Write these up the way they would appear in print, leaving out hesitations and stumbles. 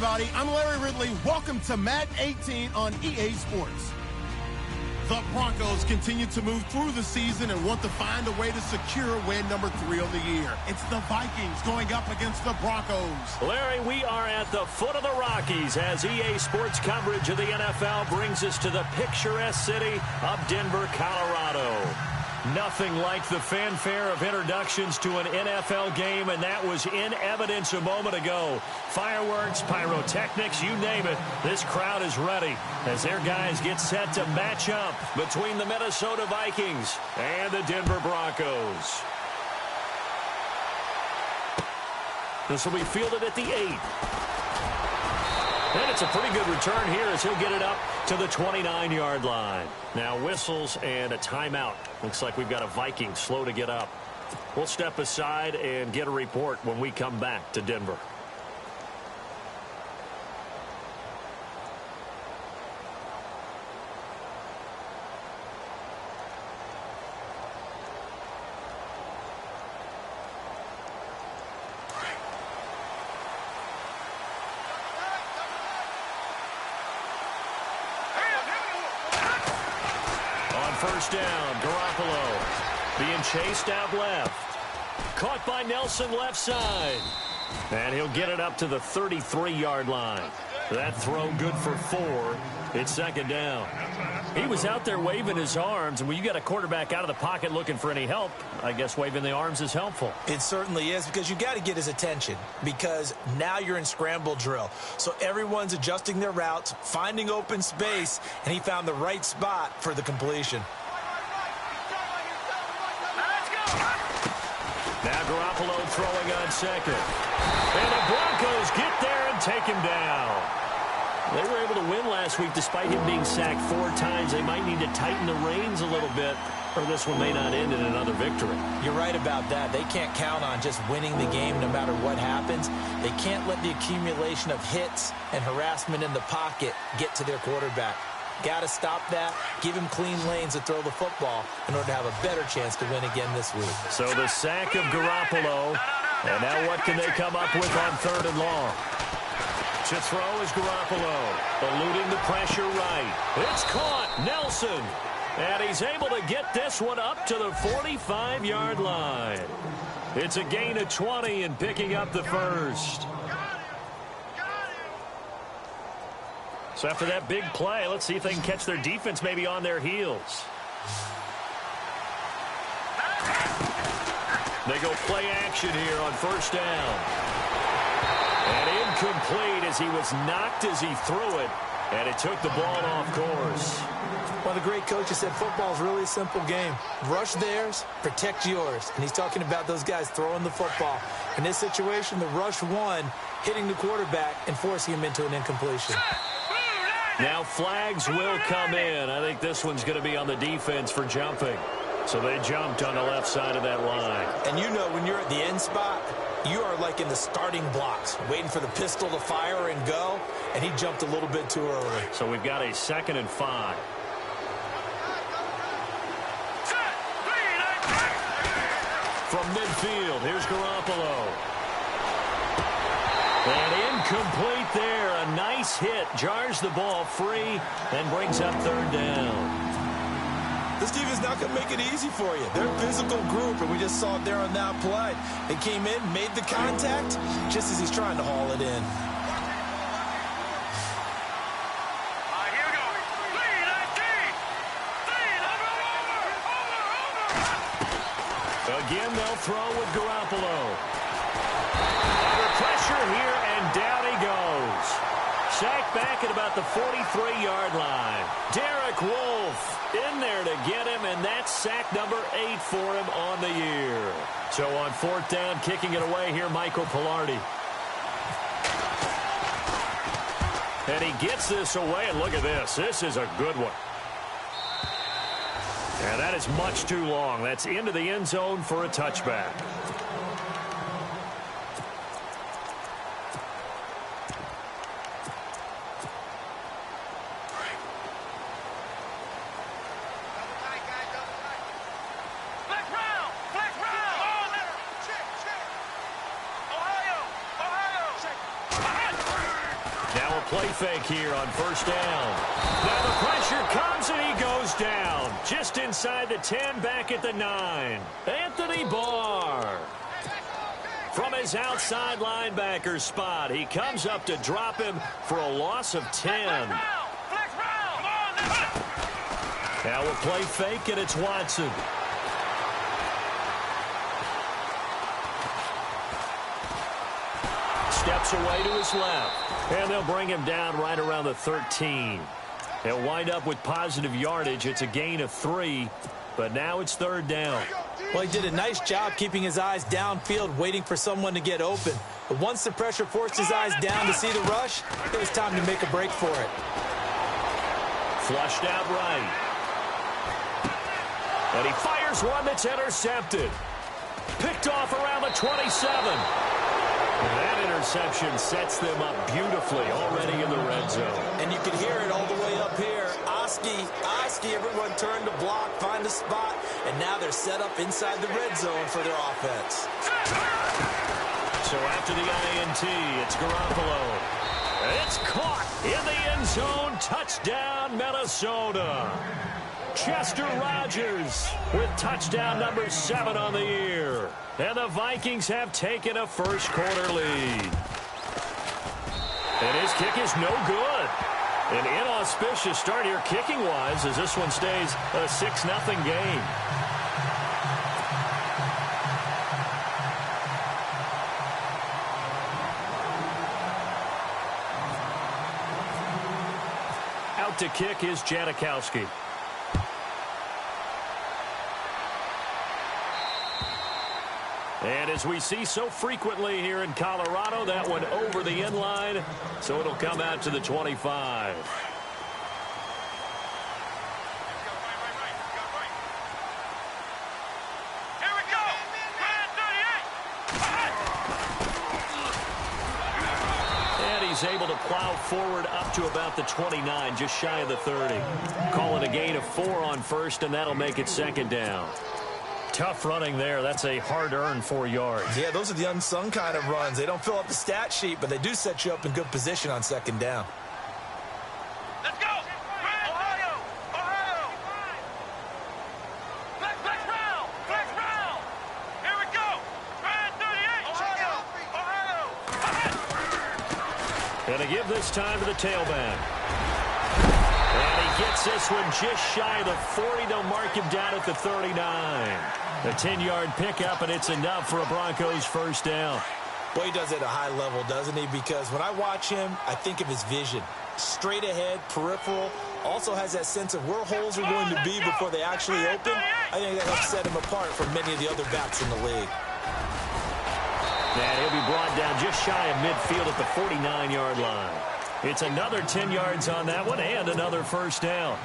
everybody. I'm Larry Ridley. Welcome to Madden 18 on EA Sports. The Broncos continue to move through the season and want to find a way to secure win number 3 on the year. It's the Vikings going up against the Broncos. Larry, we are at the foot of the Rockies as EA Sports coverage of the NFL brings us to the picturesque city of Denver, Colorado. Nothing like the fanfare of introductions to an NFL game, and that was in evidence a moment ago. Fireworks, pyrotechnics, you name it. This crowd is ready as their guys get set to match up between the Minnesota Vikings and the Denver Broncos. This will be fielded at the 8. And it's a pretty good return here as he'll get it up to the 29-yard line. Now whistles and a timeout. Looks like we've got a Viking slow to get up. We'll step aside and get a report when we come back to Denver. First down, Garoppolo being chased out left. Caught by Nelson left side. And he'll get it up to the 33-yard line. That throw good for 4. It's second down. He was out there waving his arms, and when you got a quarterback out of the pocket looking for any help, I guess waving the arms is helpful. It certainly is, because you got to get his attention, because now you're in scramble drill. So everyone's adjusting their routes, finding open space, and he found the right spot for the completion. Now Garoppolo throwing on second. And the Broncos get there and take him down. They were able to win last week despite him being sacked 4 times. They might need to tighten the reins a little bit, or this one may not end in another victory. You're right about that. They can't count on just winning the game no matter what happens. They can't let the accumulation of hits and harassment in the pocket get to their quarterback. Got to stop that, give him clean lanes to throw the football in order to have a better chance to win again this week. So the sack of Garoppolo, and now what can they come up with on 3rd and long? To throw is Garoppolo, eluding the pressure right. It's caught, Nelson, and he's able to get this one up to the 45-yard line. It's a gain of 20 and picking up the first. So after that big play, let's see if they can catch their defense maybe on their heels. They go play action here on first down. And incomplete as he was knocked as he threw it, and it took the ball off course. Well, the great coach has said football is really a simple game. Rush theirs, protect yours. And he's talking about those guys throwing the football. In this situation, the rush won, hitting the quarterback and forcing him into an incompletion. Now flags will come in. I think this one's going to be on the defense for jumping. So they jumped on the left side of that line. And you know when you're at the end spot, you are like in the starting blocks, waiting for the pistol to fire and go, and he jumped a little bit too early. So we've got a 2nd and 5. From midfield, here's Garoppolo. And incomplete there. A nice hit. Jars the ball free and brings up 3rd down. This team is not going to make it easy for you. They're a physical group, and we just saw it there on that play. They came in, made the contact, just as he's trying to haul it in. Here we go. Again, they'll throw with Garoppolo. Under pressure here, and down he goes. Sacked back at about the 43-yard line. Derek Wolfe in there to get him, and that's sack number 8 for him on the year. So on 4th down, kicking it away here, Michael Pilardi. And he gets this away, and look at this. This is a good one. And that is much too long. That's into the end zone for a touchback. play fake here on first down. Now the pressure comes and he goes down. Just inside the 10, back at the 9. Anthony Barr. From his outside linebacker spot, he comes up to drop him for a loss of 10. Now we'll play fake, and it's Watson. Steps away to his left, and they'll bring him down right around the 13. He'll wind up with positive yardage. It's a gain of 3, but now it's third down. Well, he did a nice job keeping his eyes downfield, waiting for someone to get open. But once the pressure forced his eyes down to see the rush, it was time to make a break for it. Flushed out right. And he fires one that's intercepted. Picked off around the 27. That interception sets them up beautifully already in the red zone. And you can hear it all the way up here. Oski, everyone turned to block, find a spot, and now they're set up inside the red zone for their offense. So after the INT, it's Garoppolo. It's caught in the end zone. Touchdown, Minnesota. Chester Rogers with touchdown number 7 on the year. And the Vikings have taken a first-quarter lead. And his kick is no good. An inauspicious start here kicking-wise as this one stays a 6-0 game. Out to kick is Janikowski. And as we see so frequently here in Colorado, that one over the end line, so it'll come out to the 25. Here we go. Grand 38. And he's able to plow forward up to about the 29, just shy of the 30. Call it a gain of 4 on first, and that'll make it second down. Tough running there. That's a hard-earned 4 yards. Yeah, those are the unsung kind of runs. They don't fill up the stat sheet, but they do set you up in good position on second down. Let's go. Ohio. Ohio. Flex round. Here we go. Grand 38. Ohio. Going to give this time to the tailback. And he gets this one just shy of the 40. They'll mark him down at the 39. A 10-yard pickup, and it's enough for a Broncos first down. Well, he does it at a high level, doesn't he? Because when I watch him, I think of his vision. Straight ahead, peripheral, also has that sense of where holes are going to be before they actually open. I think that helps set him apart from many of the other backs in the league. And he'll be brought down just shy of midfield at the 49-yard line. It's another 10 yards on that one and another first down.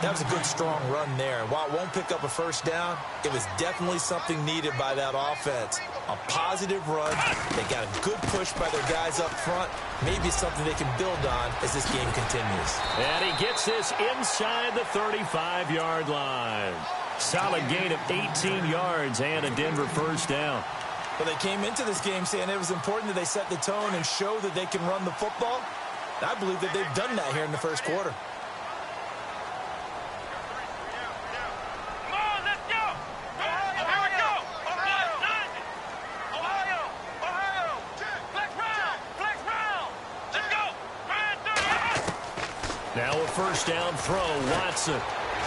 That was a good, strong run there. While it won't pick up a first down, it was definitely something needed by that offense. A positive run. They got a good push by their guys up front. Maybe something they can build on as this game continues. And he gets this inside the 35-yard line. Solid gain of 18 yards and a Denver first down. But they came into this game saying it was important that they set the tone and show that they can run the football. I believe that they've done that here in the first quarter. Now a first down throw. Watson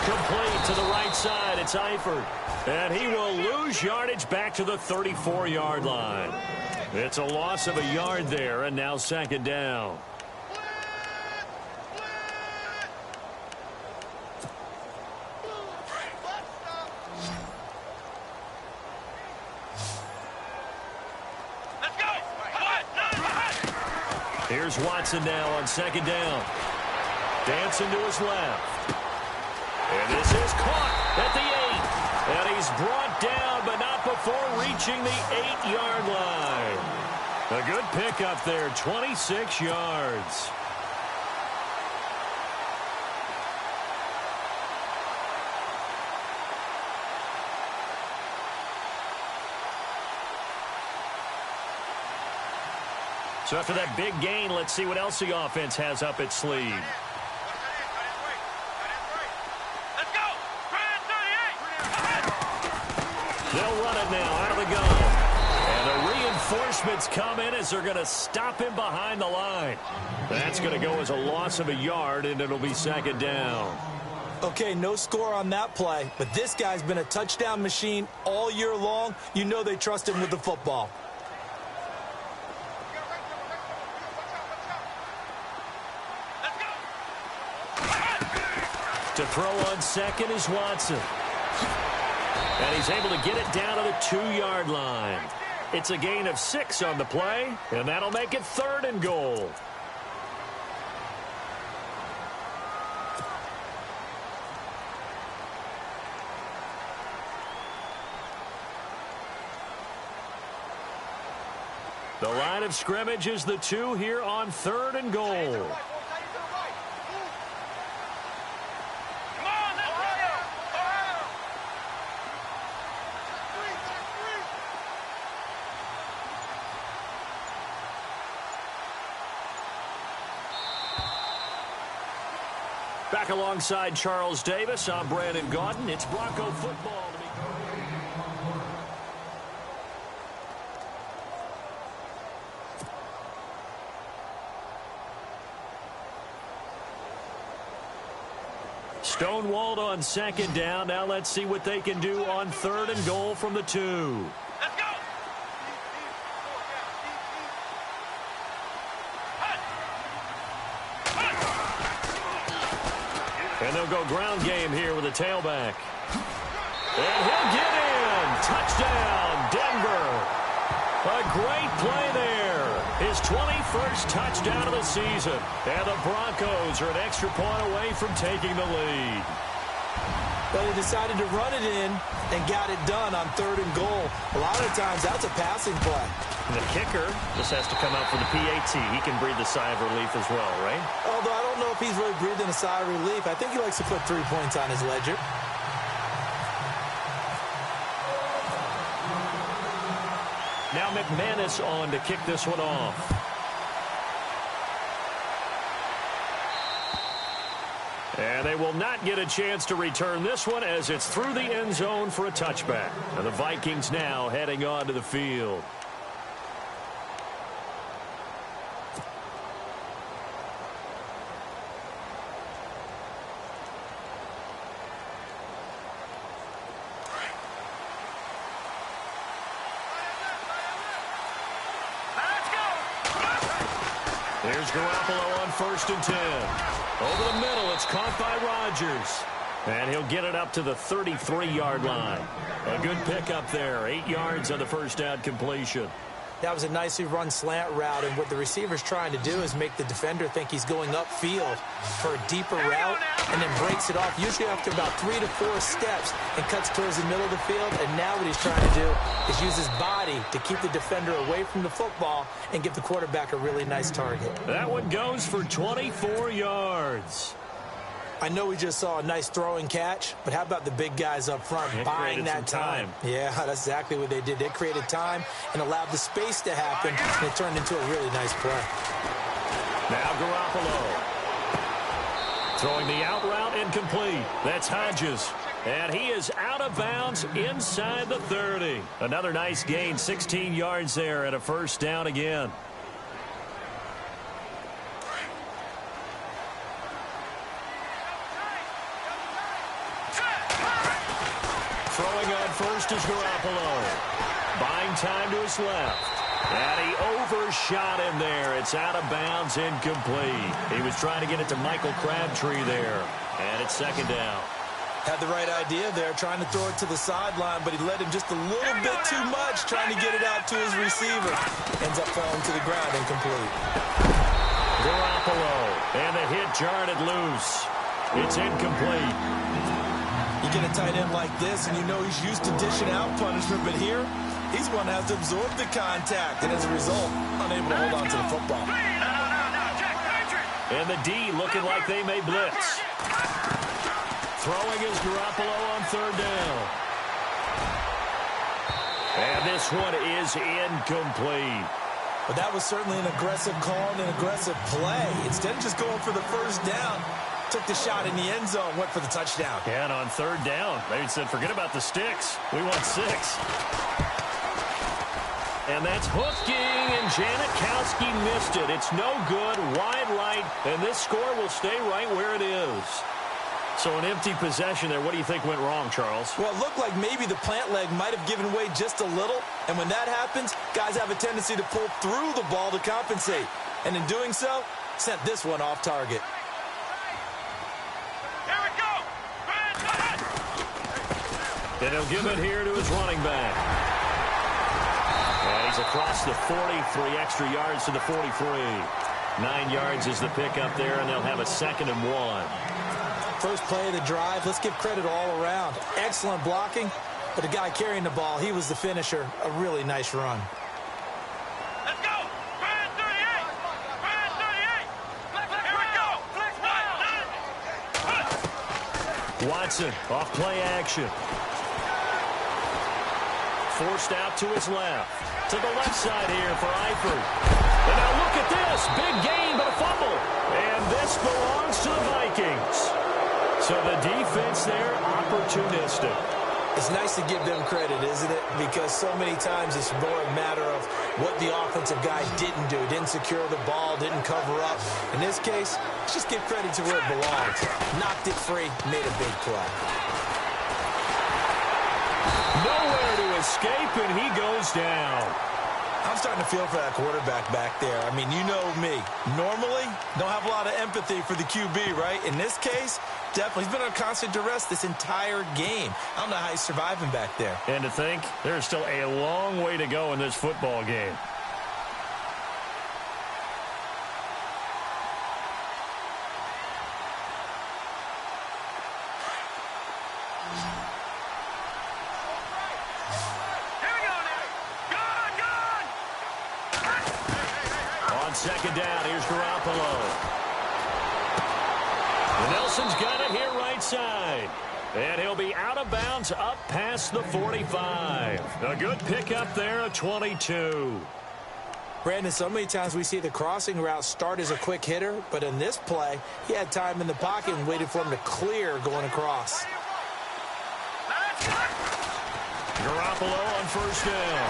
complete to the right side. It's Eifert. And he will lose yardage back to the 34-yard line. It's a loss of a yard there, and now second down. Here's Watson now on second down. Dancing to his left. And this is caught at the 8. And he's brought down, but not before reaching the 8-yard line. A good pickup there, 26 yards. So after that big gain, let's see what else the offense has up its sleeve. Let's go. Brand 38. They'll run it now out of the gun. And the reinforcements come in as they're going to stop him behind the line. That's going to go as a loss of a yard, and it'll be second down. Okay, no score on that play, but this guy's been a touchdown machine all year long. You know they trust him with the football. To throw on second is Watson. And he's able to get it down to the 2-yard line. It's a gain of 6 on the play, and that'll make it 3rd and goal. The line of scrimmage is the 2 here on 3rd and goal. Back alongside Charles Davis, I'm Brandon Gaudin. It's Bronco football. Stonewalled on second down. Now let's see what they can do on 3rd and goal from the 2. Let's go. And they'll go ground game here with a tailback. And he'll get in. Touchdown, Denver. A great play there. His 21st touchdown of the season. And the Broncos are an extra point away from taking the lead. But he decided to run it in and got it done on 3rd and goal. A lot of times that's a passing play. And the kicker just has to come out for the PAT. He can breathe a sigh of relief as well, right? Although I don't know if he's really breathing a sigh of relief. I think he likes to put 3 points on his ledger. Now McManus on to kick this one off. And they will not get a chance to return this one as it's through the end zone for a touchback. And the Vikings now heading onto the field. Here's Garoppolo on 1st and 10. Over the middle, it's caught by Rodgers. And he'll get it up to the 33-yard line. A good pickup there. 8 yards on the first down completion. That was a nicely run slant route, and what the receiver's trying to do is make the defender think he's going upfield for a deeper route and then breaks it off, usually after about 3 to 4 steps, and cuts towards the middle of the field. And now what he's trying to do is use his body to keep the defender away from the football and give the quarterback a really nice target. That one goes for 24 yards. I know we just saw a nice throwing catch, but how about the big guys up front buying that time? Yeah, that's exactly what they did. They created time and allowed the space to happen, and it turned into a really nice play. Now Garoppolo. Throwing the out route incomplete. That's Hodges. And he is out of bounds inside the 30. Another nice gain, 16 yards there and a first down again. Throwing on first is Garoppolo. Buying time to his left. And he overshot him there. It's out of bounds, incomplete. He was trying to get it to Michael Crabtree there. And it's second down. Had the right idea there, trying to throw it to the sideline, but he led him just a little bit too much, trying to get it out to his receiver. Ends up falling to the ground, incomplete. Garoppolo. And the hit jarred it loose. It's incomplete. You get a tight end like this, and you know he's used to dishing out punishment, but here, he's one that has to absorb the contact, and as a result, unable to hold on to the football. And the D looking like they may blitz. Throwing is Garoppolo on 3rd down. And this one is incomplete. But that was certainly an aggressive call and an aggressive play. Instead of just going for the first down, took the shot in the end zone, went for the touchdown. Yeah, and on third down, they said, forget about the sticks. We want 6. And that's hooking, and Janikowski missed it. It's no good, wide right, and this score will stay right where it is. So an empty possession there. What do you think went wrong, Charles? Well, it looked like maybe the plant leg might have given way just a little, and when that happens, guys have a tendency to pull through the ball to compensate. And in doing so, sent this one off target. Here we go. And he'll give it here to his running back. And he's across the 40, 3 extra yards to the 43. 9 yards is the pickup there, and they'll have a 2nd and 1. First play of the drive, let's give credit all around. Excellent blocking, but the guy carrying the ball, he was the finisher. A really nice run. Let's go. Brand 38. Brand 38. Here we go. Flex. Watson off play action. Forced out to his left. To the left side here for Eifert. And now look at this. Big gain, but a fumble. And this belongs to the Vikings. So the defense there, opportunistic. It's nice to give them credit, isn't it? Because so many times it's more a matter of what the offensive guy didn't do. Didn't secure the ball, didn't cover up. In this case, just give credit to where it belongs. Knocked it free, made a big play. Nowhere to escape, and he goes down. I'm starting to feel for that quarterback back there. I mean, you know me. Normally, don't have a lot of empathy for the QB, right? In this case, definitely. He's been under constant duress this entire game. I don't know how he's surviving back there. And to think, there's still a long way to go in this football game. On 2nd down, here's Garoppolo. Nelson's got it here right side. And he'll be out of bounds up past the 45. A good pickup there, a 22. Brandon, so many times we see the crossing route start as a quick hitter, but in this play, he had time in the pocket and waited for him to clear going across. Garoppolo on 1st down.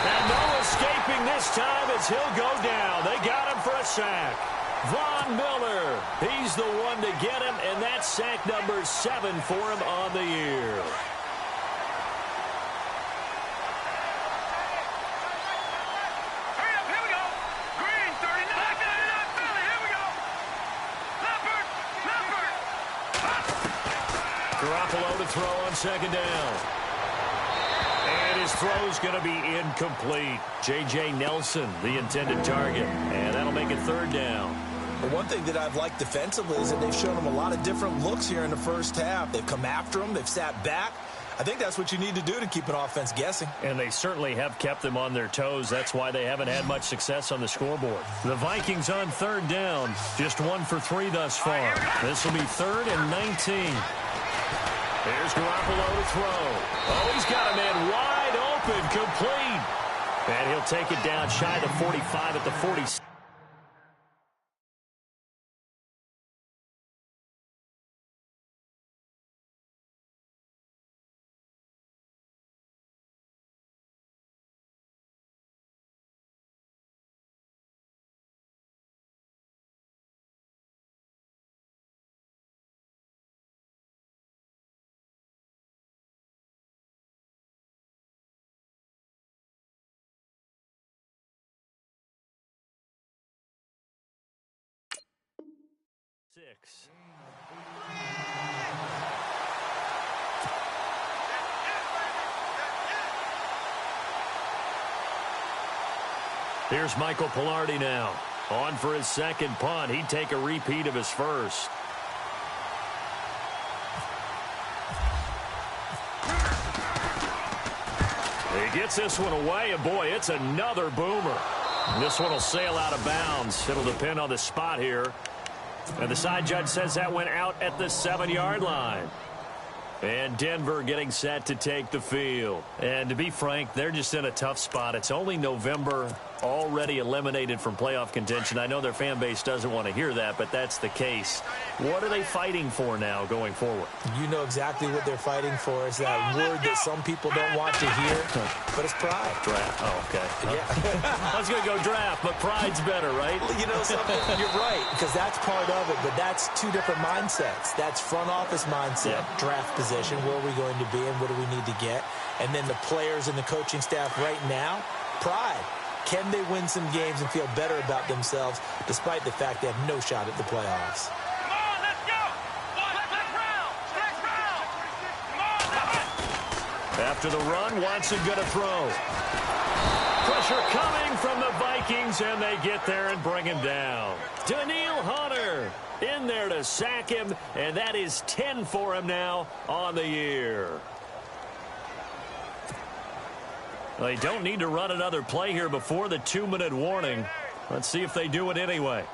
And no escaping this time as he'll go down. They got him for a sack. Von Miller, he's the one to get him, and that's sack number 7 for him on the year. Hurry up, here we go. Green, 39, Philly, here we go. Leopard. Garoppolo to throw on 2nd down. And his throw's going to be incomplete. J.J. Nelson, the intended target. And that'll make it 3rd down. But one thing that I've liked defensively is that they've shown him a lot of different looks here in the first half. They've come after him. They've sat back. I think that's what you need to do to keep an offense guessing. And they certainly have kept them on their toes. That's why they haven't had much success on the scoreboard. The Vikings on 3rd down. Just 1 for 3 thus far. This will be 3rd and 19. Here's Garoppolo to throw. Oh, he's got a man wide open, complete. And he'll take it down shy of the 45 at the 46. Here's Michael Pilardi now. On for his 2nd punt. He'd take a repeat of his first. He gets this one away, and boy, it's another boomer. And this one will sail out of bounds. It'll depend on the spot here. And the side judge says that went out at the 7-yard line. And Denver getting set to take the field. And to be frank, they're just in a tough spot. It's only November, already eliminated from playoff contention. I know their fan base doesn't want to hear that, but that's the case. What are they fighting for now going forward? You know exactly what they're fighting for. Is that word that some people don't want to hear, but it's pride. Draft. Oh, okay. Yeah. I was going to go draft, but pride's better, right? You know something? You're right, because that's part of it, but that's two different mindsets. That's front office mindset, draft position, where are we going to be and what do we need to get? And then the players and the coaching staff right now, pride. Can they win some games and feel better about themselves despite the fact they have no shot at the playoffs? Come on, let's go! Next round! Next round! Come on! After the run, Watson going to throw. Pressure coming from the Vikings, and they get there and bring him down. Daniil Hunter in there to sack him, and that is 10 for him now on the year. They don't need to run another play here before the 2-minute warning. Let's see if they do it anyway.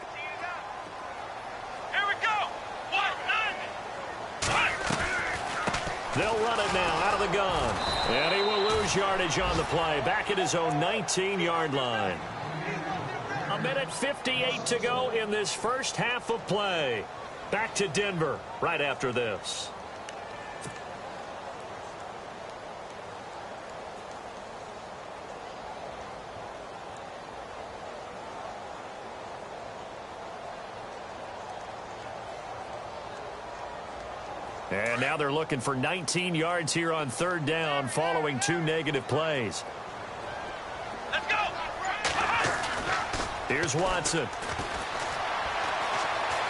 Here we go! They'll run it now out of the gun. And he will lose yardage on the play. Back at his own 19-yard line. 1:58 to go in this first half of play. Back to Denver right after this. And now they're looking for 19 yards here on third down following 2 negative plays. Let's go! Here's Watson.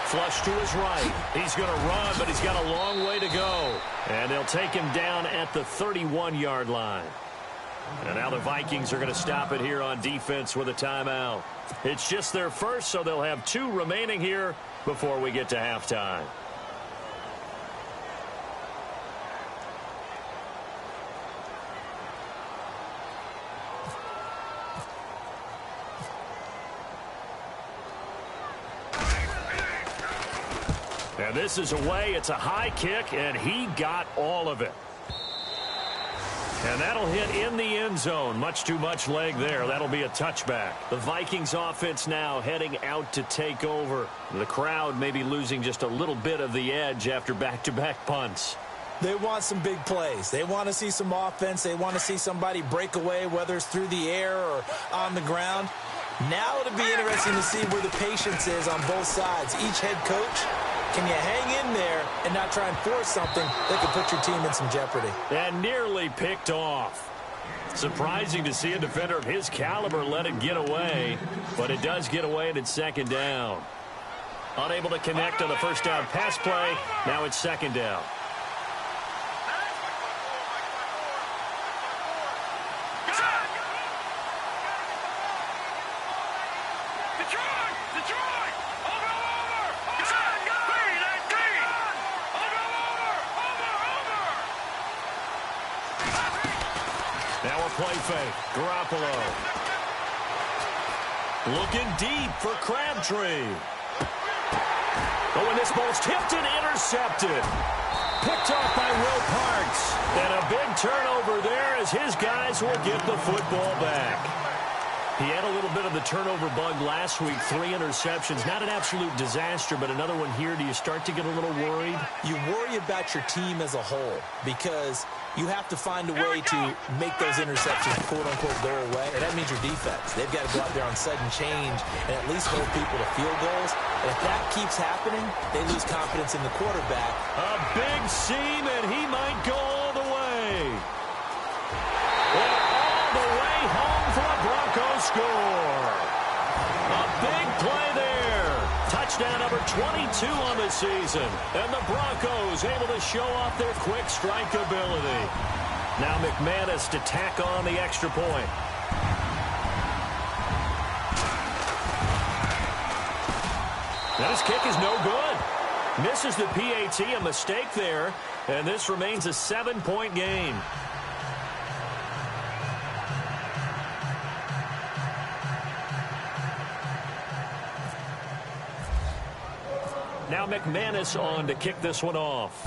Flush to his right. He's going to run, but he's got a long way to go. And they'll take him down at the 31-yard line. And now the Vikings are going to stop it here on defense with a timeout. It's just their first, so they'll have 2 remaining here before we get to halftime. And this is away. It's a high kick, and he got all of it. And that'll hit in the end zone. Much too much leg there. That'll be a touchback. The Vikings offense now heading out to take over. The crowd may be losing just a little bit of the edge after back-to-back punts. They want some big plays. They want to see some offense. They want to see somebody break away, whether it's through the air or on the ground. Now it'll be interesting to see where the patience is on both sides. Each head coach, can you hang in there and not try and force something that could put your team in some jeopardy? And nearly picked off. Surprising to see a defender of his caliber let it get away, but it does get away and it's second down. Unable to connect on the first down pass play. Now it's second down. Play fake. Garoppolo. Looking deep for Crabtree. Oh, and this ball's tipped and intercepted. Picked off by Will Parks. And a big turnover there as his guys will get the football back. He had a little bit of the turnover bug last week. 3 interceptions. Not an absolute disaster, but another one here. Do you start to get a little worried? You worry about your team as a whole because you have to find a way to make those interceptions, quote-unquote, go away. And that means your defense. They've got to go out there on sudden change and at least hold people to field goals. And if that keeps happening, they lose confidence in the quarterback. A big seam, and he might go all the way. And all the way home for a Broncos score. A big play there. Touchdown number 22 on the season. And the Broncos able to show off their quick strike ability. Now McManus to tack on the extra point. Now his kick is no good. Misses the PAT, a mistake there. And this remains a 7-point game. Now McManus on to kick this one off.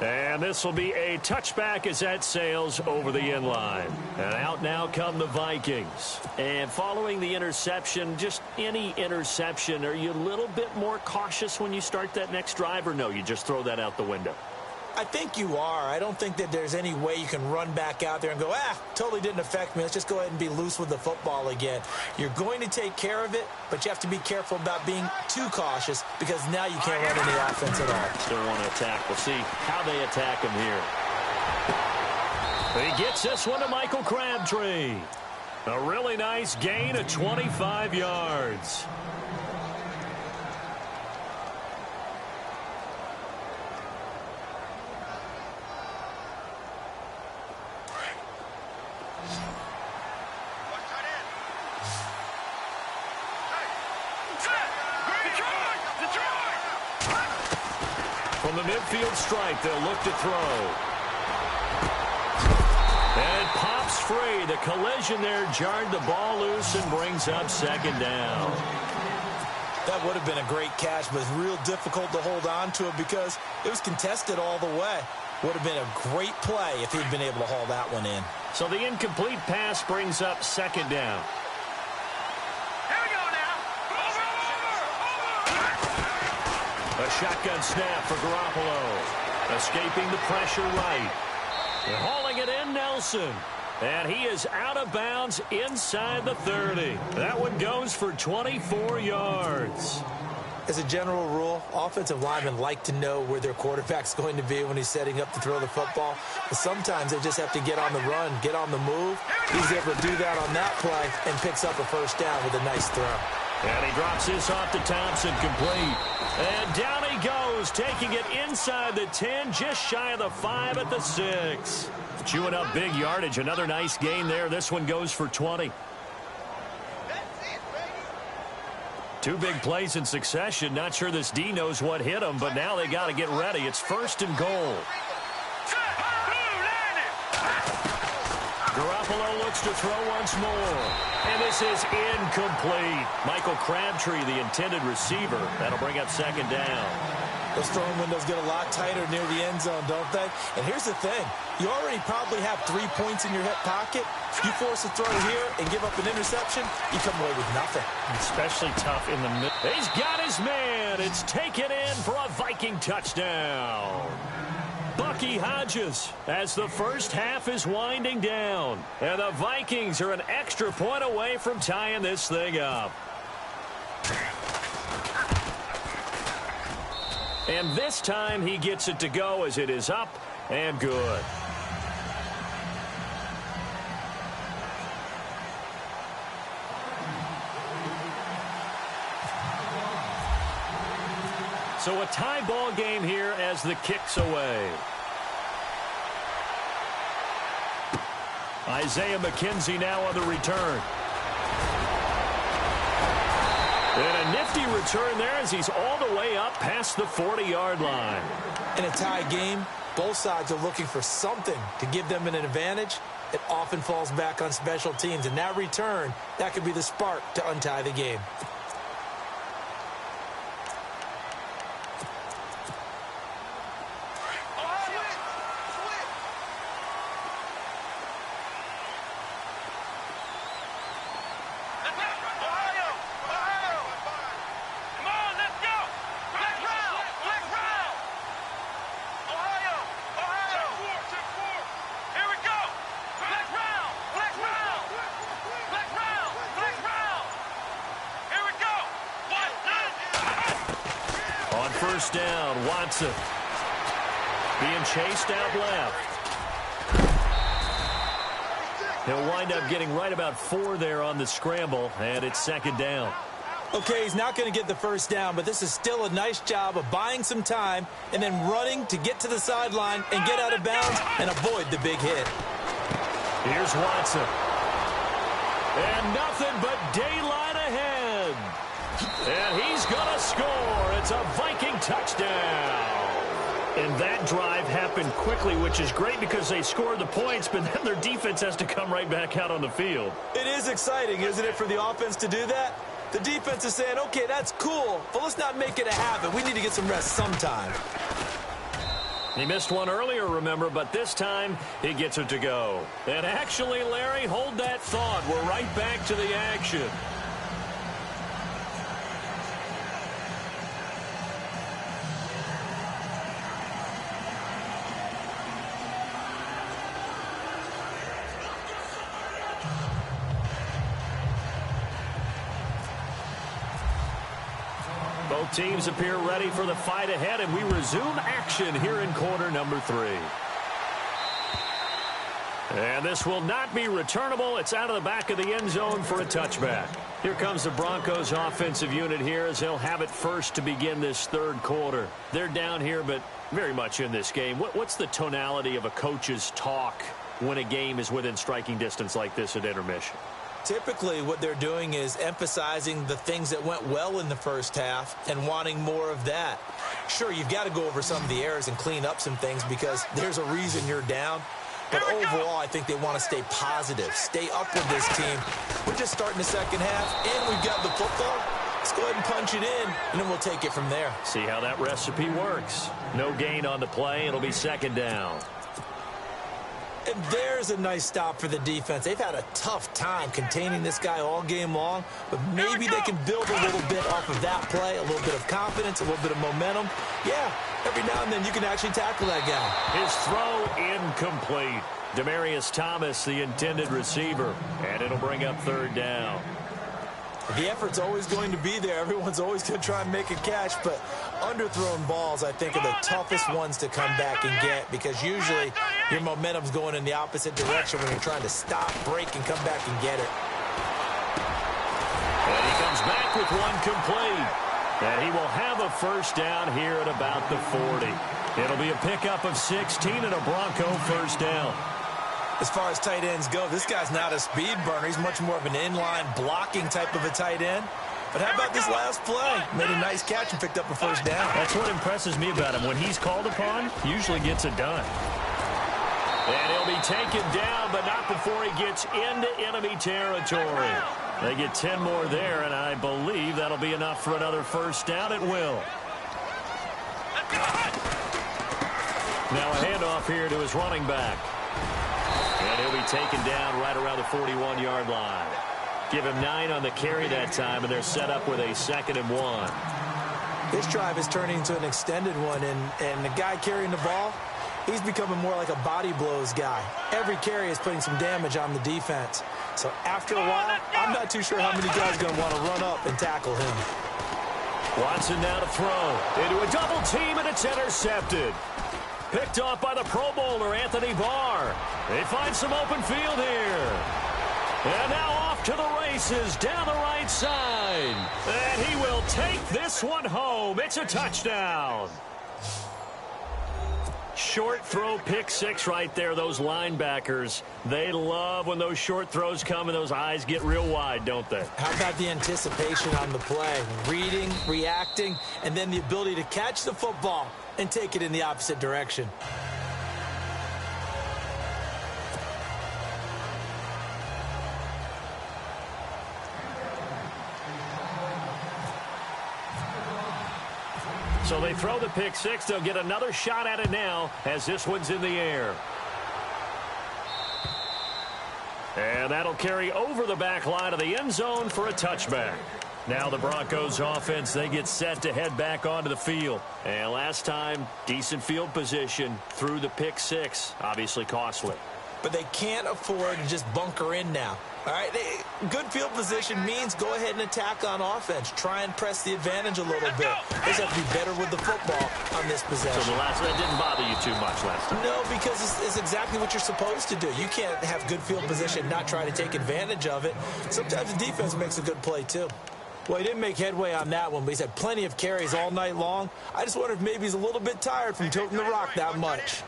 And this will be a touchback as that sails over the end line. And out now come the Vikings. And following the interception, just any interception, are you a little bit more cautious when you start that next drive, or no, you just throw that out the window? I think you are. I don't think that there's any way you can run back out there and go, totally didn't affect me. Let's just go ahead and be loose with the football again. You're going to take care of it, but you have to be careful about being too cautious because now you can't run any offense at all. Still want to attack. We'll see how they attack him here. He gets this one to Michael Crabtree. A really nice gain of 25 yards. From the midfield stripe, they'll look to throw. And it pops free. The collision there jarred the ball loose and brings up second down. That would have been a great catch, but it's real difficult to hold on to it because it was contested all the way. Would have been a great play if he'd been able to haul that one in. So the incomplete pass brings up second down. A shotgun snap for Garoppolo. Escaping the pressure right. They're hauling it in, Nelson. And he is out of bounds inside the 30. That one goes for 24 yards. As a general rule, offensive linemen like to know where their quarterback's going to be when he's setting up to throw the football. But sometimes they just have to get on the run, get on the move. He's able to do that on that play and picks up a first down with a nice throw. And he drops this off to Thompson, complete. And down he goes, taking it inside the 10, just shy of the 5 at the 6. Chewing up big yardage. Another nice gain there. This one goes for 20. Two big plays in succession. Not sure this D knows what hit him, but now they got to get ready. It's 1st and goal. Garoppolo looks to throw once more. And this is incomplete. Michael Crabtree, the intended receiver. That'll bring up second down. Those throwing windows get a lot tighter near the end zone, don't they? And here's the thing. You already probably have 3 points in your hip pocket. You force a throw here and give up an interception, you come away with nothing. Especially tough in the middle. He's got his man. It's taken in for a Viking touchdown. Bucky Hodges as the first half is winding down. And the Vikings are an extra point away from tying this thing up. And this time he gets it to go as it is up and good. So a tie ball game here as the kick's away. Isaiah McKenzie now on the return. And a nifty return there as he's all the way up past the 40-yard line. In a tie game, both sides are looking for something to give them an advantage. It often falls back on special teams. And that return, that could be the spark to untie the game. First down, Watson being chased out left. He'll wind up getting right about 4 there on the scramble, and it's second down. Okay, he's not going to get the first down, but this is still a nice job of buying some time and then running to get to the sideline and get out of bounds and avoid the big hit. Here's Watson. And nothing but daylight ahead. And he's going to score. It's a Viking touchdown. And that drive happened quickly, which is great because they scored the points, but then their defense has to come right back out on the field. It is exciting, isn't it, for the offense to do that? The defense is saying, okay, that's cool, but let's not make it a habit. We need to get some rest sometime. He missed one earlier, remember, but this time he gets it to go. And actually, Larry, hold that thought. We're right back to the action. Both teams appear ready for the fight ahead, and we resume action here in quarter number 3. And this will not be returnable. It's out of the back of the end zone for a touchback. Here comes the Broncos offensive unit here as they'll have it first to begin this third quarter. They're down here, but very much in this game. What's the tonality of a coach's talk when a game is within striking distance like this at intermission? Typically, what they're doing is emphasizing the things that went well in the first half and wanting more of that. Sure, you've got to go over some of the errors and clean up some things because there's a reason you're down. But overall, I think they want to stay positive, stay up with this team. We're just starting the second half, and we've got the football. Let's go ahead and punch it in, and then we'll take it from there. See how that recipe works. No gain on the play. It'll be second down. And there's a nice stop for the defense. They've had a tough time containing this guy all game long, but maybe they can build a little bit off of that play, a little bit of confidence, a little bit of momentum. Yeah, every now and then you can actually tackle that guy. His throw incomplete. Demaryius Thomas, the intended receiver, and it'll bring up third down. The effort's always going to be there. Everyone's always going to try and make a catch, but underthrown balls, I think, are the toughest ones to come back and get because usually your momentum's going in the opposite direction when you're trying to stop, break, and come back and get it. And he comes back with one complete. And he will have a first down here at about the 40. It'll be a pickup of 16 and a Bronco first down. As far as tight ends go, this guy's not a speed burner. He's much more of an inline blocking type of a tight end. But how about this last play? Made a nice catch and picked up a first down. That's what impresses me about him. When he's called upon, usually gets it done. And he'll be taken down, but not before he gets into enemy territory. They get 10 more there, and I believe that'll be enough for another first down. It will. Now a handoff here to his running back. And he'll be taken down right around the 41-yard line. Give him 9 on the carry that time, and they're set up with a 2nd and 1. This drive is turning into an extended one, and the guy carrying the ball, he's becoming more like a body blows guy. Every carry is putting some damage on the defense. So after a while, I'm not too sure how many guys are going to want to run up and tackle him. Watson now to throw. Into a double team, and it's intercepted. Picked off by the Pro Bowler, Anthony Barr. They find some open field here. And now off to the races down the right side. And he will take this one home. It's a touchdown. Short throw, pick 6 right there. Those linebackers, they love when those short throws come and those eyes get real wide, don't they? How about the anticipation on the play? Reading, reacting, and then the ability to catch the football and take it in the opposite direction. So they throw the pick 6. They'll get another shot at it now as this one's in the air. And that'll carry over the back line of the end zone for a touchback. Now the Broncos offense, they get set to head back onto the field. And last time, decent field position through the pick 6. Obviously costly. But they can't afford to just bunker in now. All right, good field position means go ahead and attack on offense. Try and press the advantage a little bit. They just have to be better with the football on this possession. So that didn't bother you too much last time? No, because it's exactly what you're supposed to do. You can't have good field position, not try to take advantage of it. Sometimes the defense makes a good play, too. Well, he didn't make headway on that one, but he's had plenty of carries all night long. I just wonder if maybe he's a little bit tired from toting the rock that much.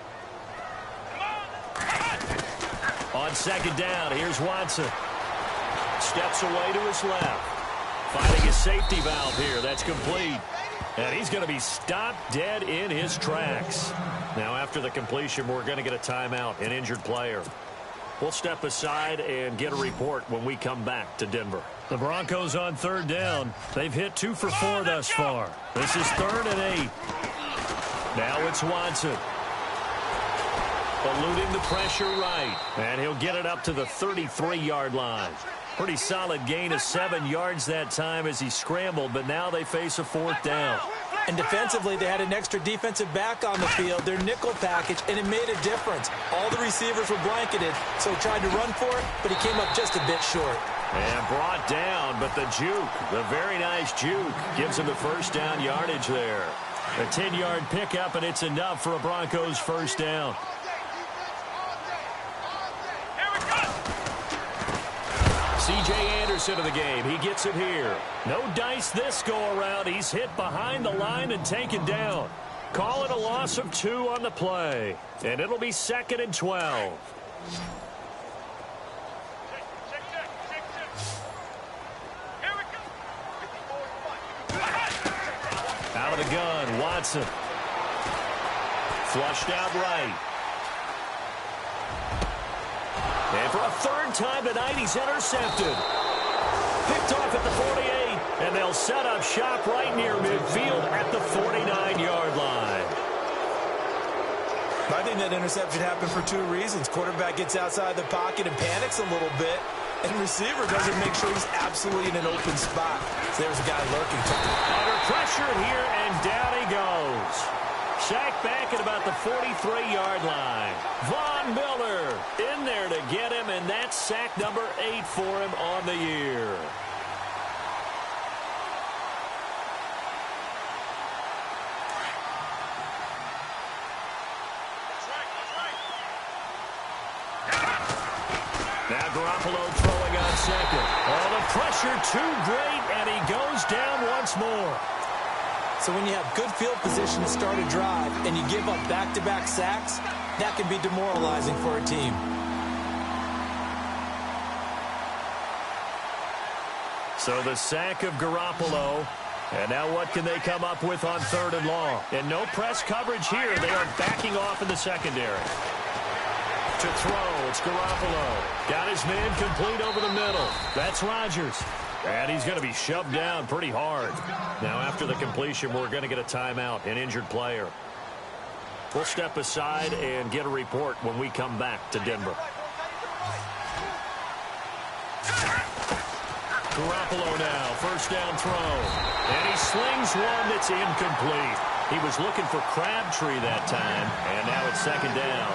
On second down, here's Watson. Steps away to his left. Finding his safety valve here. That's complete. And he's going to be stopped dead in his tracks. Now, after the completion, we're going to get a timeout, an injured player. We'll step aside and get a report when we come back to Denver. The Broncos on third down. They've hit 2 for 4 thus far. This is 3rd and 8. Now it's Watson. Eluding the pressure right. And he'll get it up to the 33-yard line. Pretty solid gain of 7 yards that time as he scrambled, but now they face a 4th down. And defensively, they had an extra defensive back on the field, their nickel package, and it made a difference. All the receivers were blanketed, so he tried to run for it, but he came up just a bit short. And brought down, but the juke, the very nice juke, gives him the 1st down yardage there. A 10-yard pickup, and it's enough for a Broncos 1st down. C.J. Anderson of the game. He gets it here. No dice this go-around. He's hit behind the line and taken down. Call it a loss of 2 on the play. And it'll be 2nd and 12. Out of the gun, Watson. Flushed out right. And for a 3rd time tonight, he's intercepted. Picked off at the 48, and they'll set up shop right near midfield at the 49-yard line. I think that interception happened for 2 reasons. Quarterback gets outside the pocket and panics a little bit, and receiver doesn't make sure he's absolutely in an open spot. So there's a guy lurking. Under pressure here, and down he goes. Sacked back at about the 43-yard line. Von Miller in there to get him, and that's sack number 8 for him on the year. Now Garoppolo throwing on 2nd. Oh, the pressure too great, and he goes down once more. So when you have good field position to start a drive and you give up back-to-back sacks, that can be demoralizing for a team. So the sack of Garoppolo. And now what can they come up with on 3rd and long? And no press coverage here. They are backing off in the secondary. To throw, it's Garoppolo. Got his man complete over the middle. That's Rodgers. And he's going to be shoved down pretty hard. Now, after the completion, we're going to get a timeout, an injured player. We'll step aside and get a report when we come back to Denver. Garoppolo now, 1st down throw. And he slings one that's incomplete. He was looking for Crabtree that time, and now it's 2nd down.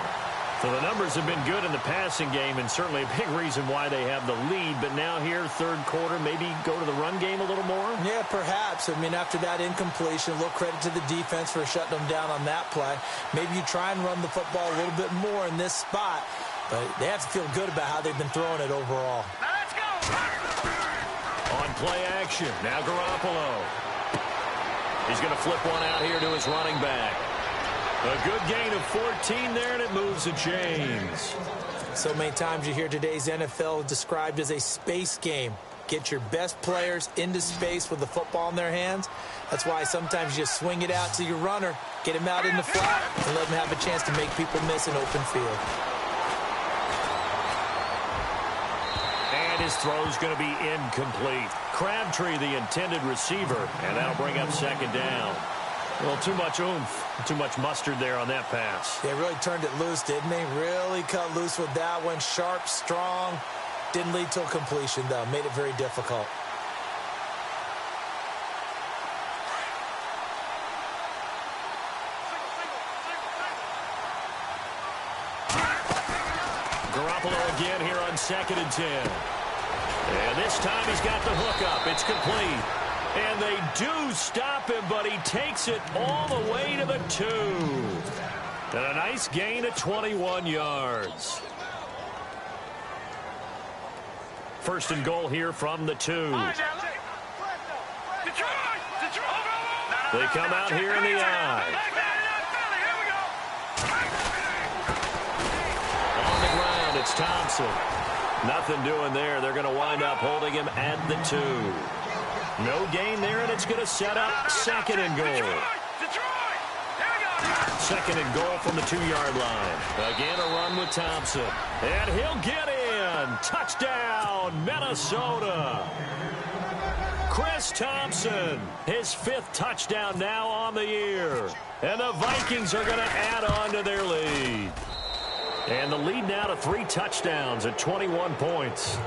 So the numbers have been good in the passing game, and certainly a big reason why they have the lead. But now here, 3rd quarter, maybe go to the run game a little more? Yeah, perhaps. I mean, after that incompletion, a little credit to the defense for shutting them down on that play. Maybe you try and run the football a little bit more in this spot. But they have to feel good about how they've been throwing it overall. Let's go! On play action, now Garoppolo. He's going to flip one out here to his running back. A good gain of 14 there, and it moves the chains. So many times you hear today's NFL described as a space game. Get your best players into space with the football in their hands. That's why sometimes you swing it out to your runner, get him out in the flat, and let him have a chance to make people miss an open field. And his throw's going to be incomplete. Crabtree, the intended receiver, and that'll bring up 2nd down. Well, too much oomph, too much mustard there on that pass. They really turned it loose, didn't they? Really cut loose with that one. Sharp, strong. Didn't lead to a completion, though. Made it very difficult. Garoppolo again here on 2nd and 10. And this time he's got the hook up. It's complete. And they do stop him, but he takes it all the way to the 2. And a nice gain of 21 yards. 1st and goal here from the 2. They come out here in the eye. On the ground, it's Thompson. Nothing doing there. They're going to wind up holding him at the 2. No gain there, and it's going to set up 2nd and goal. 2nd and goal from the 2-yard line. Again, a run with Thompson. And he'll get in. Touchdown, Minnesota. Chris Thompson, his 5th touchdown now on the year. And the Vikings are going to add on to their lead. And the lead now to 3 touchdowns at 21 points.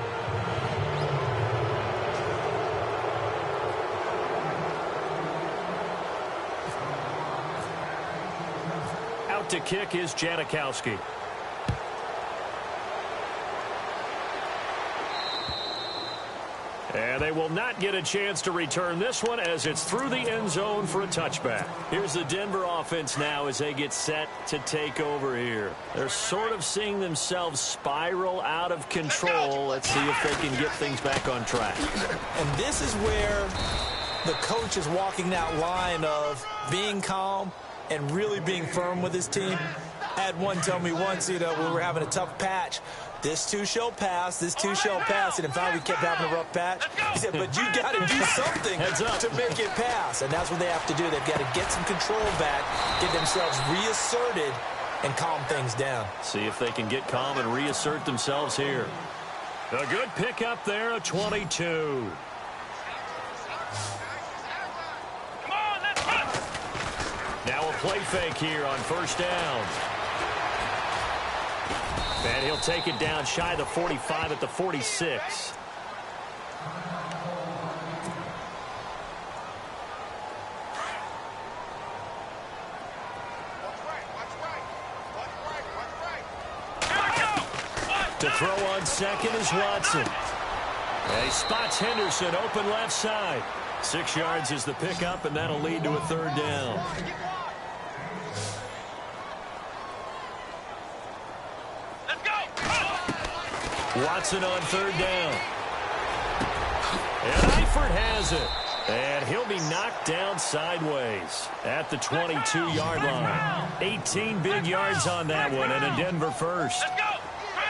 Out to kick is Janikowski. And they will not get a chance to return this one as it's through the end zone for a touchback. Here's the Denver offense now as they get set to take over here. They're sort of seeing themselves spiral out of control. Let's see if they can get things back on track. And this is where the coach is walking that line of being calm and really being firm with his team. I had one tell me once, when we were having a tough patch, this too shall pass, this too shall pass. And in fact, we kept having a rough patch. He said, but you got to do something to make it pass. And that's what they have to do. They've got to get some control back, get themselves reasserted, and calm things down. See if they can get calm and reassert themselves here. A good pickup there, a 22. Now a play fake here on first down. And he'll take it down shy of the 45 at the 46. To throw on second is Watson. And he spots Henderson open left side. 6 yards is the pickup, and that'll lead to a third down. Watson on third down. And Eifert has it. And he'll be knocked down sideways at the 22-yard line. 18 big yards on that one, and a Denver first.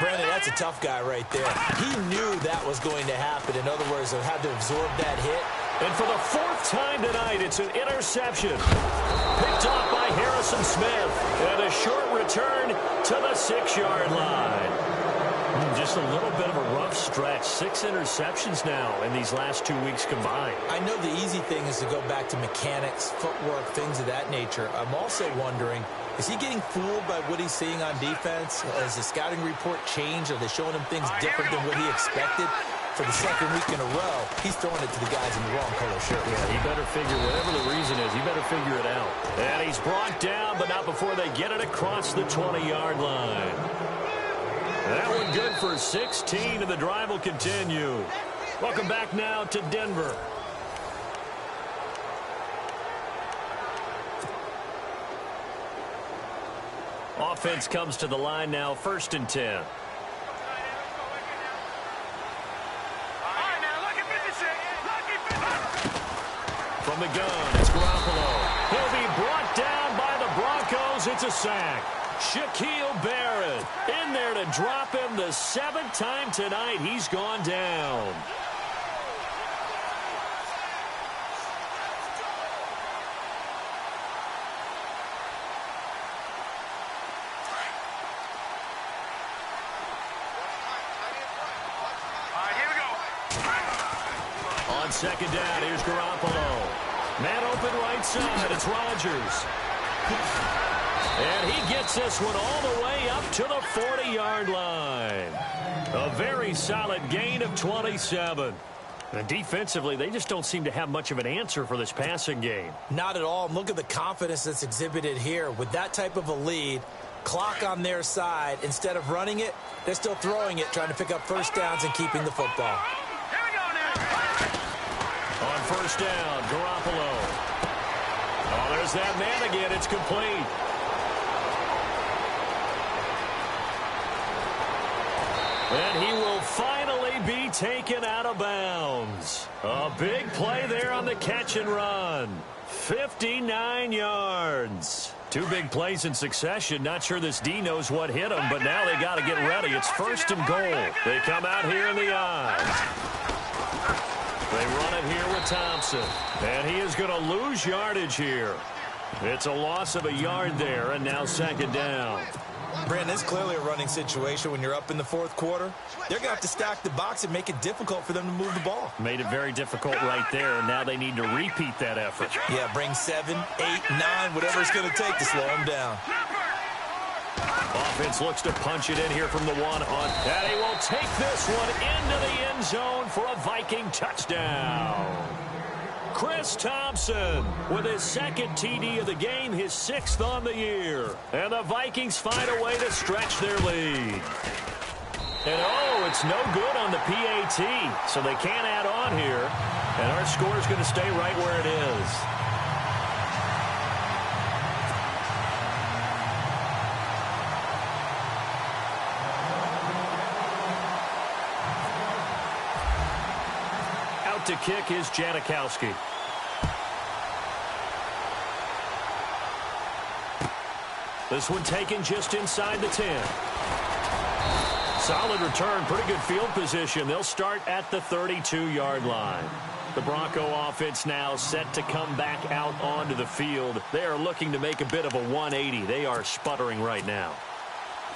Brandon, that's a tough guy right there. He knew that was going to happen. In other words, he'll have to absorb that hit. And for the 4th time tonight, it's an interception. Picked off by Harrison Smith. And a short return to the 6-yard line. Just a little bit of a rough stretch. 6 interceptions now in these last 2 weeks combined. I know the easy thing is to go back to mechanics, footwork, things of that nature. I'm also wondering, is he getting fooled by what he's seeing on defense? Has the scouting report changed? Are they showing him things different than what he expected? For the 2nd week in a row, he's throwing it to the guys in the wrong color shirt. Yeah, he better figure, whatever the reason is, he better figure it out. And he's brought down, but not before they get it across the 20-yard line. That one good for 16, and the drive will continue. Welcome back now to Denver. Offense comes to the line now, 1st and 10. From the gun, it's Garoppolo. He'll be brought down by the Broncos. It's a sack. Shaquille Barrett in there to drop him the 7th time tonight. He's gone down. On 2nd down, here's Garoppolo. Man open right side, it's Rodgers. And he gets this one all the way up to the 40-yard line. A very solid gain of 27. And defensively, they just don't seem to have much of an answer for this passing game. Not at all. Look at the confidence that's exhibited here. With that type of a lead, clock on their side, instead of running it, they're still throwing it, trying to pick up first downs and keeping the football. On first down, Garoppolo. Oh, there's that man again. It's complete. And he will finally be taken out of bounds. A big play there on the catch and run. 59 yards. 2 big plays in succession. Not sure this D knows what hit him, but now they got to get ready. It's 1st and goal. They come out here in the I. They run it here with Thompson. And he is going to lose yardage here. It's a loss of a yard there, and now 2nd down. Brandon, it's clearly a running situation when you're up in the 4th quarter. They're going to have to stack the box and make it difficult for them to move the ball. Made it very difficult right there, and now they need to repeat that effort. Yeah, bring 7, 8, 9, whatever it's going to take to slow them down. Offense looks to punch it in here from the 1 on. And he will take this one into the end zone for a Viking touchdown. Chris Thompson with his second TD of the game, his 6th on the year. And the Vikings find a way to stretch their lead. And oh, it's no good on the PAT, so they can't add on here. And our score is going to stay right where it is. Out to kick is Janikowski. This one taken just inside the 10. Solid return, pretty good field position. They'll start at the 32-yard line. The Bronco offense now set to come back out onto the field. They are looking to make a bit of a 180. They are sputtering right now.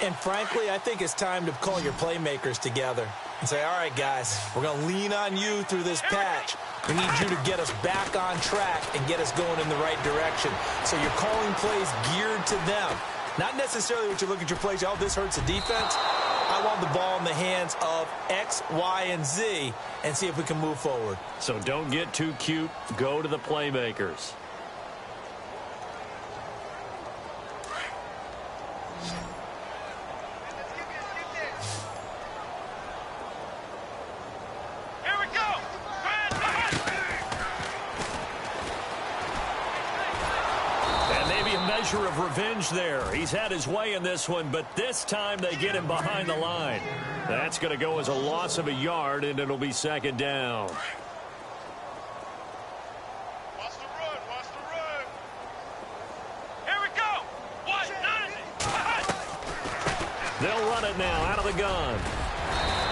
And frankly, I think it's time to call your playmakers together and say, all right, guys, we're going to lean on you through this patch. We need you to get us back on track and get us going in the right direction. So you're calling plays geared to them. Not necessarily what you look at your plays, oh, this hurts the defense. I want the ball in the hands of X, Y, and Z and see if we can move forward. So don't get too cute. Go to the playmakers. Here we go. And maybe a measure of revenge there. He's had his way in this one, but this time they get him behind the line. That's going to go as a loss of a yard, and it'll be 2nd down. Watch the run. Watch the run. Here we go. What? They'll run it now out of the gun.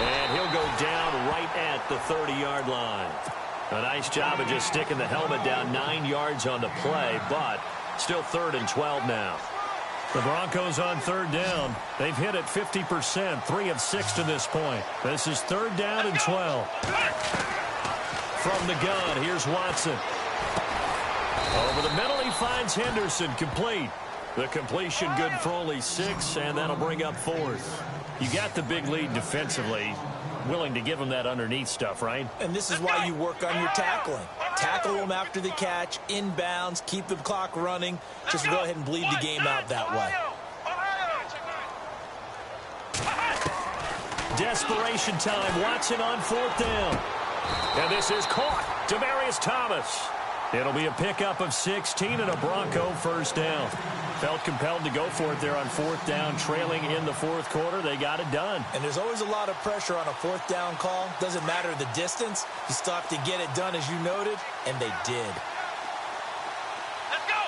And he'll go down right at the 30-yard line. A nice job of just sticking the helmet down 9 yards on the play, but still 3rd and 12 now. The Broncos on 3rd down. They've hit it 50%, 3 of 6 to this point. This is 3rd down and 12. From the gun, here's Watson. Over the middle, he finds Henderson, complete. The completion good for only 6, and that'll bring up 4th. You got the big lead defensively. Willing to give him that underneath stuff, right? And this is why you work on your tackling. Tackle them after the catch, inbounds, keep the clock running. Just go ahead and bleed the game out that way. Desperation time. Watson on 4th down. And this is caught. Demaryius Thomas. It'll be a pickup of 16 and a Bronco 1st down. Felt compelled to go for it there on 4th down, trailing in the 4th quarter. They got it done. And there's always a lot of pressure on a 4th down call. Doesn't matter the distance. You still have to get it done, as you noted, and they did. Let's go.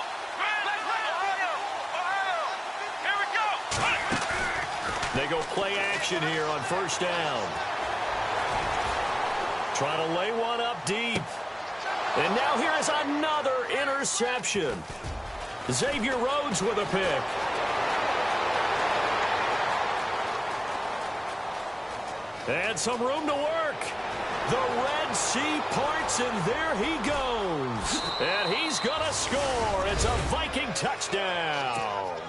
Here we go. They go play action here on 1st down. Trying to lay one up deep. And now here is another interception. Xavier Rhodes with a pick. And some room to work. The Red Sea parts, and there he goes. And he's going to score. It's a Viking touchdown.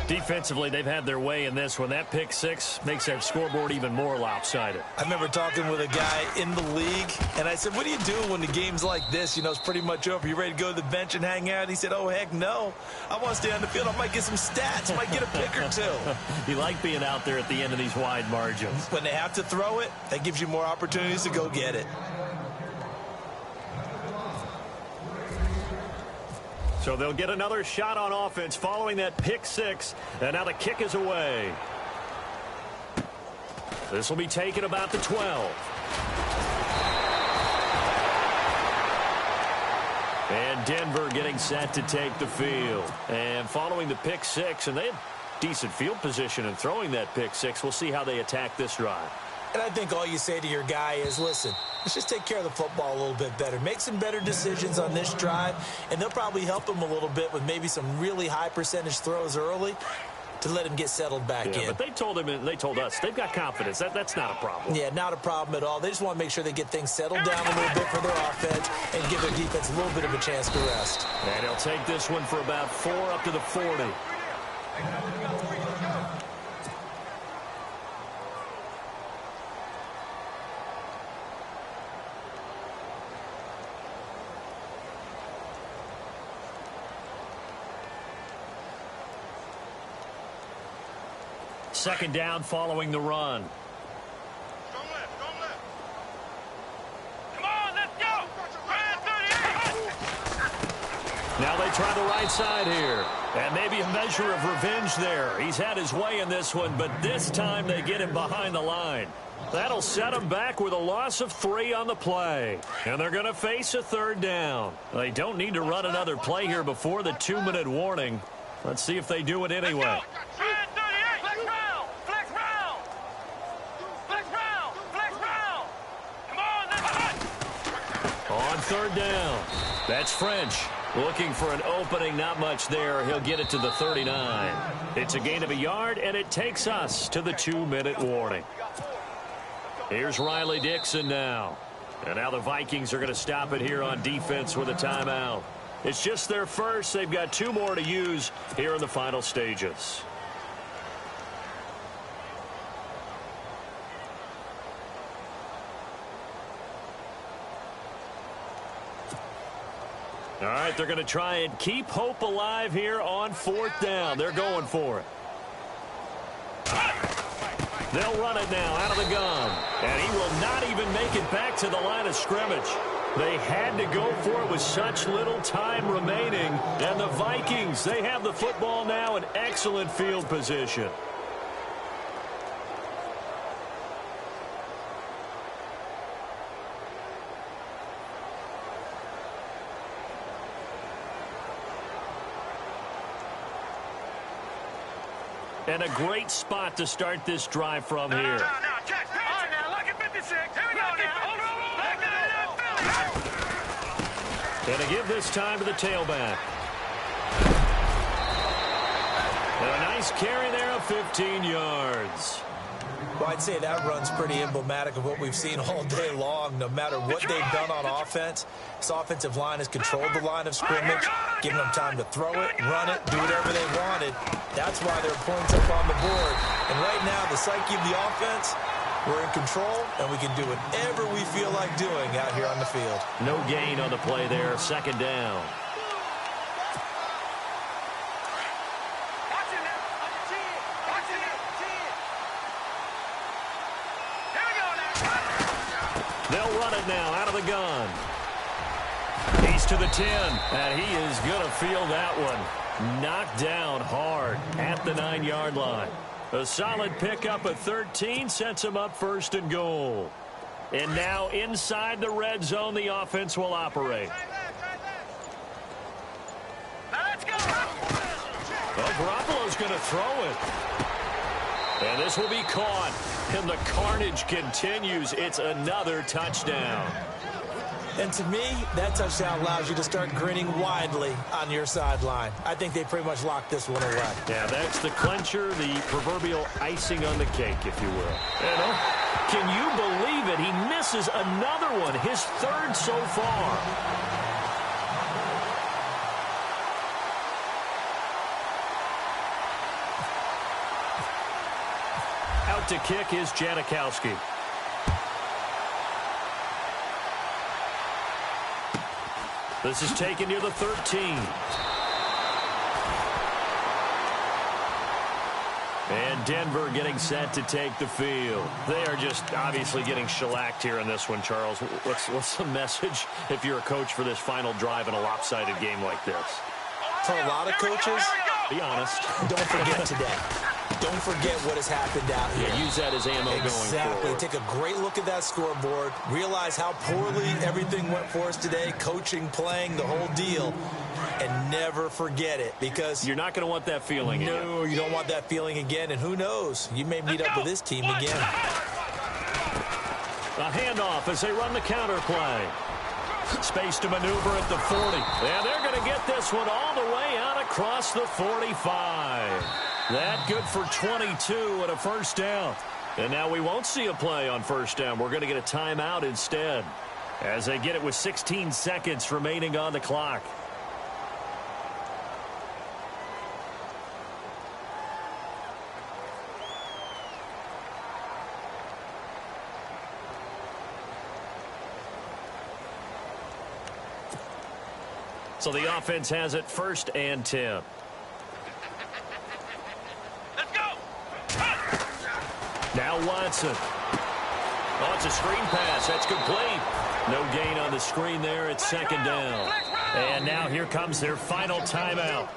Defensively, they've had their way in this one. That pick 6 makes that scoreboard even more lopsided. I remember talking with a guy in the league, and I said, what do you do when the game's like this? You know, it's pretty much over. You ready to go to the bench and hang out? He said, oh, heck no. I want to stay on the field. I might get some stats. I might get a pick or 2. You like being out there at the end of these wide margins. When they have to throw it, that gives you more opportunities to go get it. So they'll get another shot on offense following that pick 6. And now the kick is away. This will be taken about the 12. And Denver getting set to take the field. And following the pick 6, and they have decent field position in throwing that pick 6. We'll see how they attack this drive. And I think all you say to your guy is, listen, let's just take care of the football a little bit better. Make some better decisions on this drive, and they'll probably help him a little bit with maybe some really high percentage throws early to let him get settled back in. But they told him, and they told us, they've got confidence. That's not a problem. Yeah, not a problem at all. They just want to make sure they get things settled down a little bit for their offense and give their defense a little bit of a chance to rest. And he'll take this one for about 4 up to the 40. Second down following the run. Strong left, strong left. Come on, let's go. Ryan 38. Now they try the right side here. And maybe a measure of revenge there. He's had his way in this one, but this time they get him behind the line. That'll set him back with a loss of 3 on the play. And they're going to face a third down. They don't need to run another play here before the 2-minute warning. Let's see if they do it anyway. Ryan 38. Flex round. Flex round. Flex round. Flex round. Come on, let's go. On third down, that's French. Looking for an opening, not much there. He'll get it to the 39. It's a gain of a yard, and it takes us to the 2-minute warning. Here's Riley Dixon now. And now the Vikings are going to stop it here on defense with a timeout. It's just their first. They've got 2 more to use here in the final stages. All right, they're going to try and keep hope alive here on 4th down. They're going for it. They'll run it now out of the gun. And he will not even make it back to the line of scrimmage. They had to go for it with such little time remaining. And the Vikings, they have the football now in excellent field position. And a great spot to start this drive from here. Now, check. All right, now, look at 56. Here we go now. And to give this time to the tailback. And a nice carry there of 15 yards. Well, I'd say that run's pretty emblematic of what we've seen all day long. No matter what they've done on offense, this offensive line has controlled the line of scrimmage, giving them time to throw it, run it, do whatever they wanted. That's why there are points up on the board. And right now, the psyche of the offense, we're in control, and we can do whatever we feel like doing out here on the field. No gain on the play there. Second down. They'll run it now out of the gun. He's to the 10, and he is going to feel that one. Knocked down hard at the 9-yard line. A solid pickup at 13 sets him up 1st and goal. And now inside the red zone, the offense will operate. Now let's go. Well, Garoppolo's going to throw it. And this will be caught. And the carnage continues. It's another touchdown. And to me, that touchdown allows you to start grinning widely on your sideline. I think they pretty much locked this one away. Yeah, that's the clincher, the proverbial icing on the cake, if you will. And, can you believe it? He misses another one, his 3rd so far. Out to kick is Janikowski. This is taken near the 13. And Denver getting set to take the field. They are just obviously getting shellacked here in this one, Charles. What's the message if you're a coach for this final drive in a lopsided game like this? For a lot of coaches, be honest. Don't forget today. Don't forget what has happened out here. Yeah, use that as ammo going forward. Take a great look at that scoreboard. Realize how poorly everything went for us today. Coaching, playing, the whole deal. And never forget it, because you're not going to want that feeling again. No, you don't want that feeling again. And who knows? You may meet up with this team again. A handoff as they run the counter play. Space to maneuver at the 40. And they're going to get this one all the way out across the 45. That good for 22 and a 1st down. And now we won't see a play on 1st down. We're going to get a timeout instead, as they get it with 16 seconds remaining on the clock. So the offense has it 1st and 10. Let's go. Now Watson. Oh, it's a screen pass. That's complete. No gain on the screen there. It's 2nd down. And now here comes their final timeout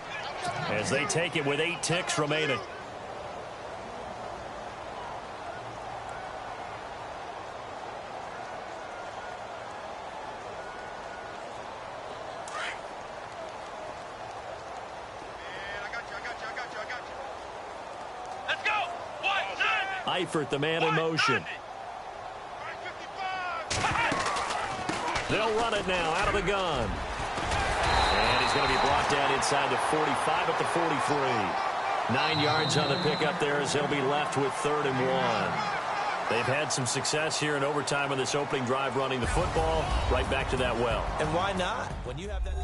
as they take it with 8 ticks remaining. Eifert, the man in motion. They'll run it now out of the gun. And he's going to be brought down inside the 45 at the 43. 9 yards on the pickup there as he'll be left with 3rd and 1. They've had some success here in overtime on this opening drive running the football. Right back to that well. And why not? When you have that...